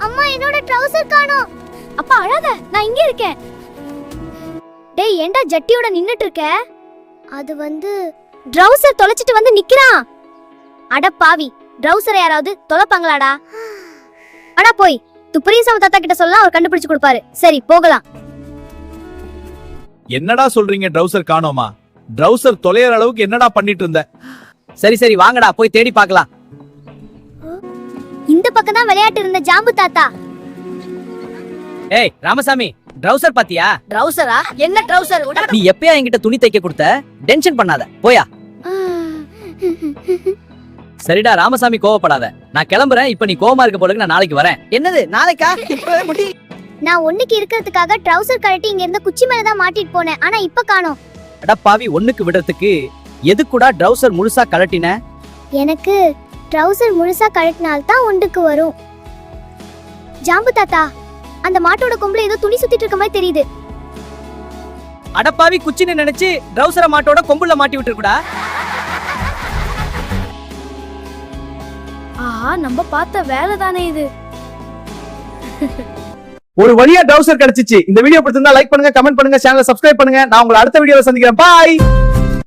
அம்மா என்னோட ட்ரவுசர் காணோம். அப்பா அழாத, நான் இங்க இருக்கேன். டேய் ஏண்டா ஜட்டியோட நின்னுட்டு இருக்க? அது ட்ரவுசர் தொலைச்சிட்டு வந்து நிக்கிறான். அட பாவி, ட்ரவுசர் யாராவது தொலைப்பாங்களாடா? அடா போய் துப்பரீசாம தாத்தா கிட்ட சொல்லலாம், அவர் கண்டுபிடிச்சு கொடுப்பாரு. சரி போகலாம். என்னடா சொல்றீங்க? ட்ரவுசர் காணோமா? ட்ரவுசர் தொலையற அளவுக்கு என்னடா பண்ணிட்டு இருந்த? சரி சரி வாங்கடா போய் தேடி பார்க்கலாம். இந்த பக்கம் தான் விளையாட்டு இருந்த ஜாம்பு தாத்தா. ஏய் ராமசாமி, ட்ரவுசர் பாத்தியா? ட்ரவுசரா? என்ன ட்ரவுசர்? நீ எப்பயா என்கிட்ட துணி தைக்க கொடுத்த? டென்ஷன் பண்ணாத, போயா. சரிடா ராமசாமி, கோவப்படாத. நான் கிளம்புறேன். இப்ப நீ கோவமா இருக்க போல, நான் நாளைக்கு வரேன். என்னது நாளைக்கா? இப்பவே முடி. நான் ஒண்ணுக்கு இருக்கிறதுக்காக ட்ரவுசர் கழட்டி இங்க இருந்த குச்சி மேல தான் மாட்டிட்டு போனேன். ஆனா இப்ப காணோம். அட பாவி, ஒண்ணுக்கு விடுறதுக்கு எதுக்குடா ட்ரவுசர் முழுசா கழட்டின? எனக்கு ட்ரவுசர் முழுசா கழட்டினால் தான் ஒண்டுக்கு வரும். ஜாம்பு தாத்தா, அந்த மாட்டோட கொம்புல ஏதோ துணி சுத்திட்டு இருக்க மாதிரி தெரியுது. அடப்பாவி, குச்சின்னு நினைச்சு ட்ரவுசரை மாட்டோட கொம்புல மாட்டி விட்டுருக்குடா. ஆஹா, நம்ம பார்த்த வேலை தானே இது. ஒரு வழியா ட்ரவுசர் கிடைச்சிச்சு. இந்த வீடியோ பிடிச்சிருந்தா லைக் பண்ணுங்க, கமெண்ட் பண்ணுங்க, சேனலை சப்ஸ்கிரைப் பண்ணுங்க. நான் உங்களை அடுத்த வீடியோல சந்திக்கிறேன். பாய்.